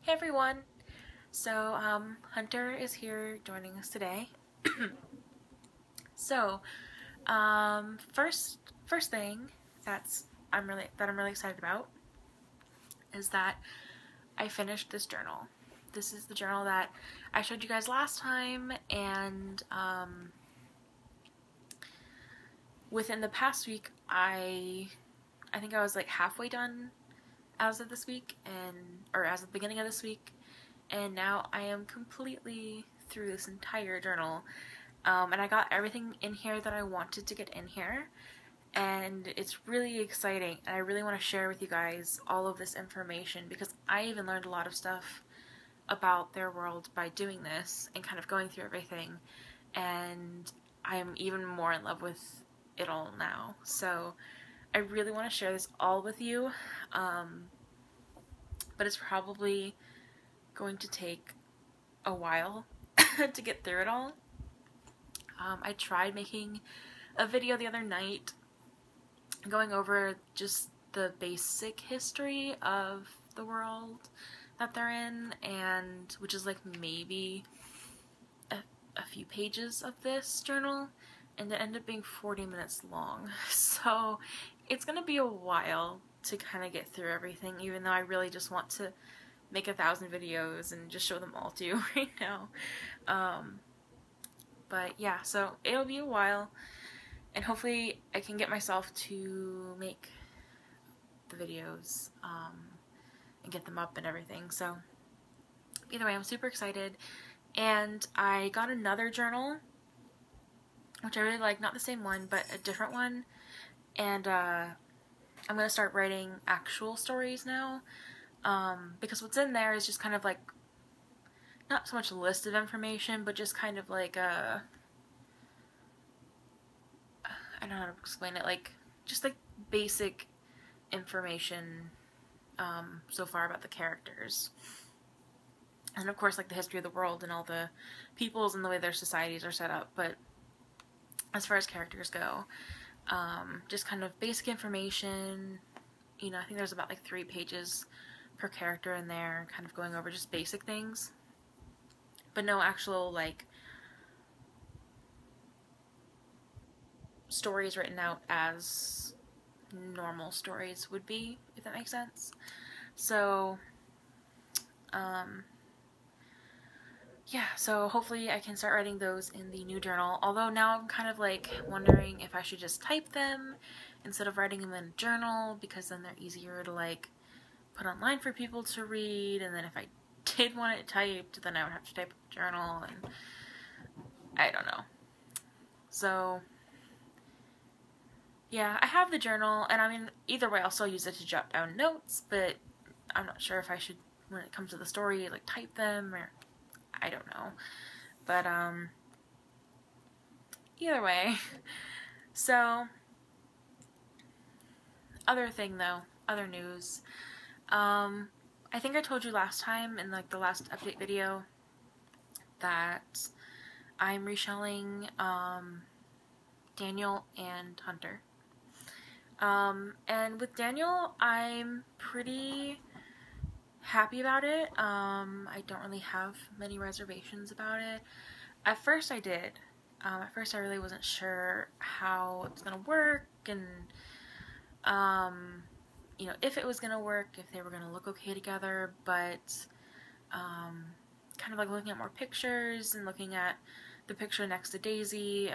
Hey everyone! So, Hunter is here joining us today. So, first thing I'm really excited about is that I finished this journal. This is the journal that I showed you guys last time, and within the past week, I think I was like halfway done as of this week, or as of the beginning of this week, and now I am completely through this entire journal. And I got everything in here that I wanted to get in here, and it's really exciting, and I really want to share with you guys all of this information because I even learned a lot of stuff about their world by doing this and kind of going through everything, and I'm even more in love with it all now. So I really want to share this all with you, but it's probably going to take a while to get through it all. I tried making a video the other night going over just the basic history of the world that they're in, and which is like maybe a few pages of this journal, and it ended up being 40 minutes long. So it's gonna be a while to kind of get through everything, even though I really just want to make 1,000 videos and just show them all to you right now. But yeah, so it'll be a while, and hopefully I can get myself to make the videos and get them up and everything. So either way, I'm super excited. And I got another journal, which I really like, not the same one, but a different one. And I'm going to start writing actual stories now, because what's in there is just kind of like, not so much a list of information, but just kind of like a, I don't know how to explain it, like, just like basic information so far about the characters. And of course, like the history of the world and all the peoples and the way their societies are set up. But as far as characters go, just kind of basic information. You know, I think there's about like 3 pages per character in there, kind of going over just basic things. But no actual, like, stories written out as normal stories would be, if that makes sense. So, yeah, so hopefully I can start writing those in the new journal, although now I'm kind of like wondering if I should just type them instead of writing them in a journal, because then they're easier to like put online for people to read, and then if I did want it typed, then I would have to type a journal, and I don't know. So yeah, I have the journal, and I mean, either way, I'll still use it to jot down notes, but I'm not sure if I should, when it comes to the story, like type them, or I don't know. But either way. So other thing though, other news. I think I told you last time in like the last update video that I'm reshelling Daniel and Hunter. And with Daniel, I'm pretty happy about it. I don't really have many reservations about it. At first I did. At first I really wasn't sure how it was gonna work, and you know, if it was gonna work, if they were gonna look okay together, but kind of like looking at more pictures and looking at the picture next to Daisy,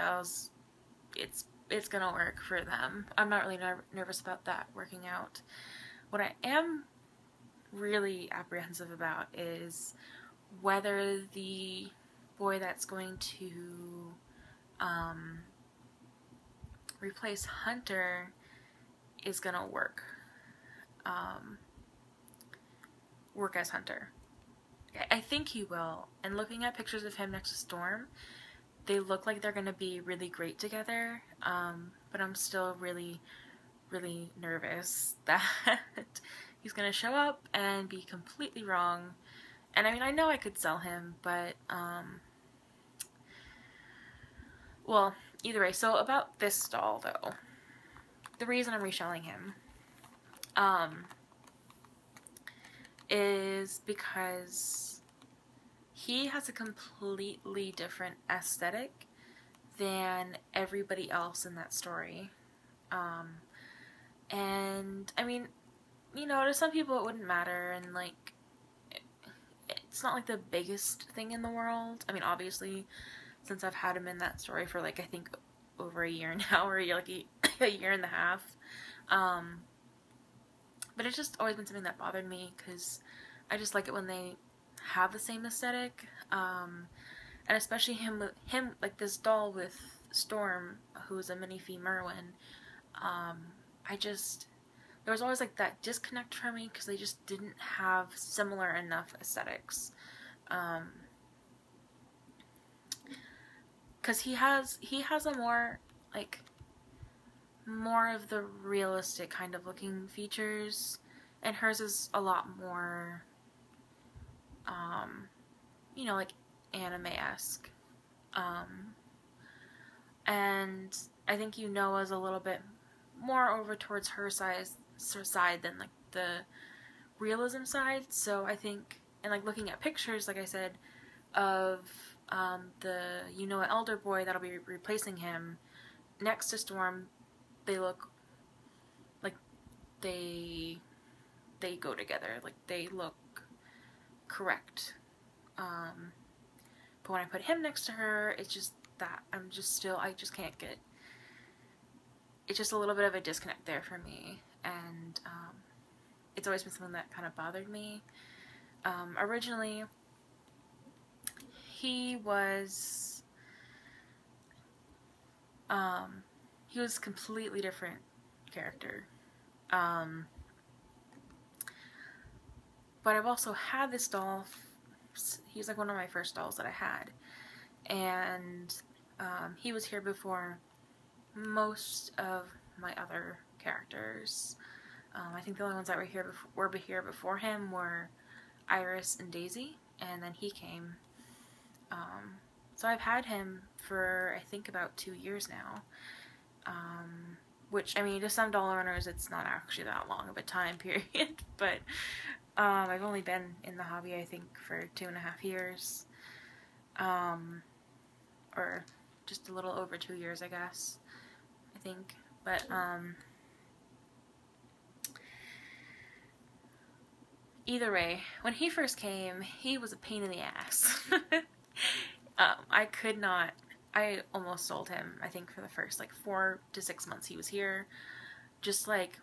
it's gonna work for them. I'm not really nervous about that working out. What I am really apprehensive about is whether the boy that's going to replace Hunter is gonna work as Hunter. I think he will, and looking at pictures of him next to Storm, they look like they're gonna be really great together, but I'm still really nervous that he's gonna show up and be completely wrong. And I mean, I know I could sell him, but well, either way. So about this stall though, the reason I'm reshelling him, is because he has a completely different aesthetic than everybody else in that story. And I mean, you know, to some people it wouldn't matter, and like, it's not like the biggest thing in the world. I mean, obviously, since I've had him in that story for like, I think over a year now, or like a year and a half. But it's just always been something that bothered me because I just like it when they have the same aesthetic. And especially him like this doll with Storm, who's a minifee Merwin. I just, there was always like that disconnect for me because they just didn't have similar enough aesthetics. Because he has a more like more of the realistic kind of looking features, and hers is a lot more, you know, like anime-esque. And I think Yunoa's a little bit more over towards her side than like the realism side. So I think, and like looking at pictures, like I said, of the Yunoa elder boy that'll be replacing him next to Storm, they look like they go together. Like they look correct. But when I put him next to her, it's just that I just can't get. It's just a little bit of a disconnect there for me, and it's always been something that kind of bothered me. Originally, he was completely different character. But I've also had this doll. He was like one of my first dolls that I had, and he was here before most of my other characters. I think the only ones that were here before him were Iris and Daisy, and then he came. So I've had him for I think about 2 years now. Which, I mean, to some doll owners, it's not actually that long of a time period, but I've only been in the hobby, I think, for 2.5 years. Or just a little over 2 years, I guess, I think. But, either way, when he first came, he was a pain in the ass. I almost sold him, I think, for the first, like, 4 to 6 months he was here. Just, like,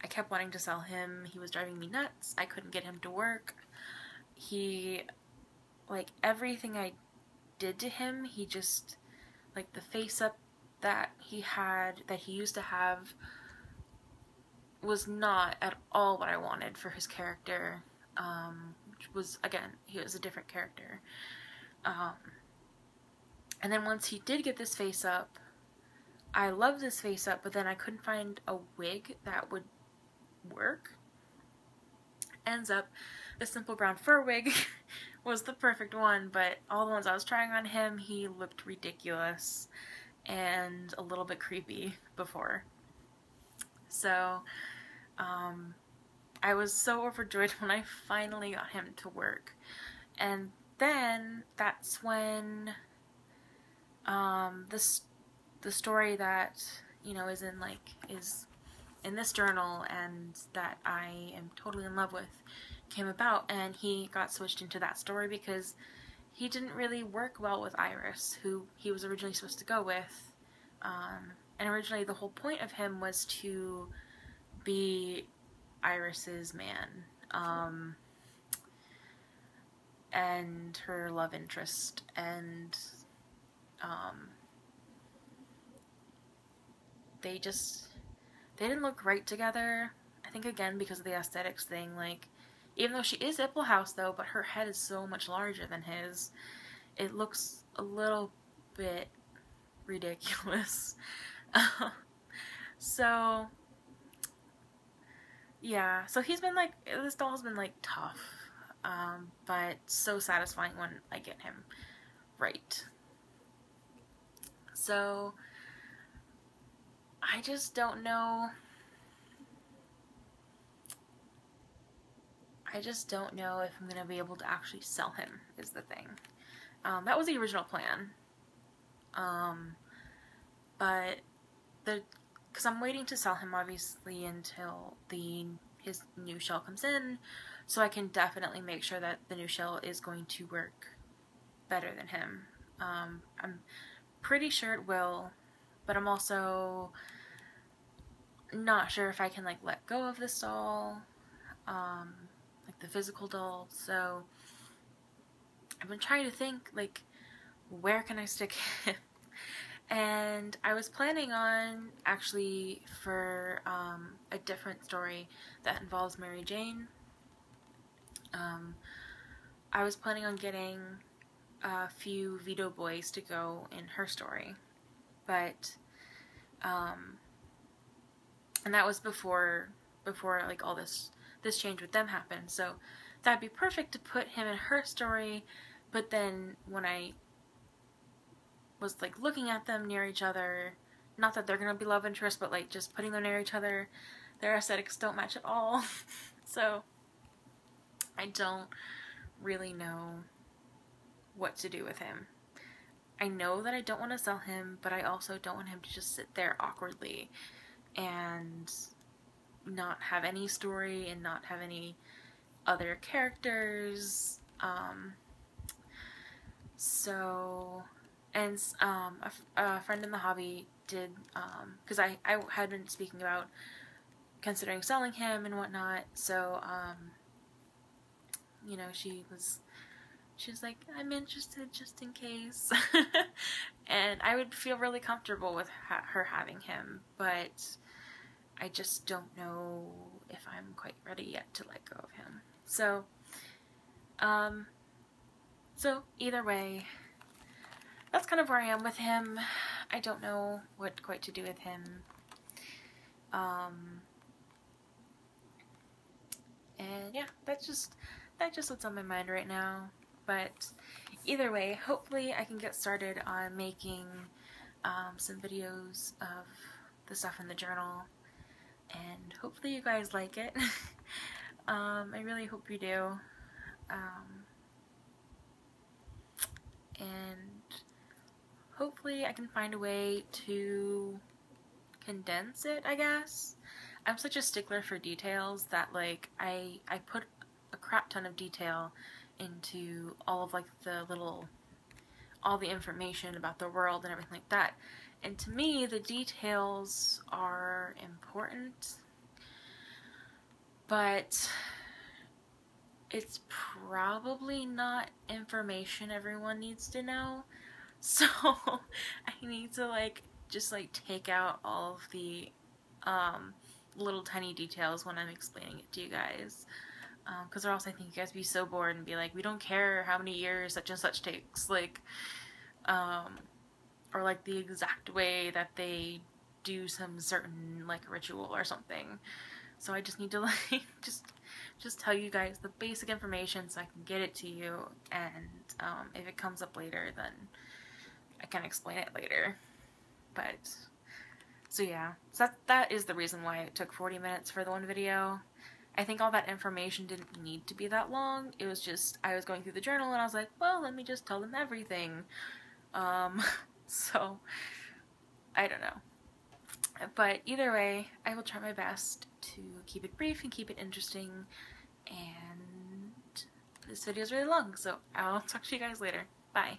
I kept wanting to sell him. He was driving me nuts. I couldn't get him to work. He, like, everything I did to him, he just, like, the face-up that he used to have was not at all what I wanted for his character. Which was, again, he was a different character. And then once he did get this face up, I loved this face up, but then I couldn't find a wig that would work. Ends up, the simple brown fur wig was the perfect one, but all the ones I was trying on him, he looked ridiculous and a little bit creepy before. So, I was so overjoyed when I finally got him to work. And then that's when the story that, you know, is in this journal and that I am totally in love with came about, and he got switched into that story because he didn't really work well with Iris, who he was originally supposed to go with. And originally the whole point of him was to be Iris's man, and her love interest, and they didn't look right together. I think, again, because of the aesthetics thing. Like, even though she is Ippelhaus, though, but her head is so much larger than his, it looks a little bit ridiculous. So, yeah. So he's been, like, this doll's been, like, tough. But so satisfying when I get him right. So, I just don't know. I just don't know if I'm going to be able to actually sell him, is the thing. That was the original plan. But because I'm waiting to sell him, obviously, until his new shell comes in, so I can definitely make sure that the new shell is going to work better than him. I'm pretty sure it will, but I'm also not sure if I can like let go of this doll, like the physical doll. So I've been trying to think, like, where can I stick him? And I was planning on, actually, for a different story that involves Mary Jane. I was planning on getting a few Vito boys to go in her story, but and that was before like all this change with them happened. So that'd be perfect to put him in her story. But then when I was like looking at them near each other, not that they're gonna be love interests, but like just putting them near each other, their aesthetics don't match at all. So I don't really know what to do with him. I know that I don't want to sell him, but I also don't want him to just sit there awkwardly and not have any story and not have any other characters. So, and a friend in the hobby did, because I had been speaking about considering selling him and whatnot, so, you know, she was like, I'm interested just in case. And I would feel really comfortable with her having him, but I just don't know if I'm quite ready yet to let go of him. So, so either way, that's kind of where I am with him. I don't know what quite to do with him. And yeah, that's just what's on my mind right now. But either way, hopefully I can get started on making some videos of the stuff in the journal, and hopefully you guys like it. I really hope you do. And hopefully I can find a way to condense it, I guess. I'm such a stickler for details that, like, I put a crap ton of detail into all of, like, all the information about the world and everything like that. And to me, the details are important, but it's probably not information everyone needs to know. So I need to like just like take out all of the little tiny details when I'm explaining it to you guys, because or else I think you guys would be so bored and be like, we don't care how many years such and such takes, like, or like the exact way that they do some certain like ritual or something. So I just need to like just tell you guys the basic information so I can get it to you, and if it comes up later, then I can explain it later. But so yeah, so that is the reason why it took 40 minutes for the one video. I think all that information didn't need to be that long. It was just I was going through the journal and I was like, well, let me just tell them everything. So I don't know. But either way, I will try my best to keep it brief and keep it interesting. And this video is really long, so I'll talk to you guys later. Bye.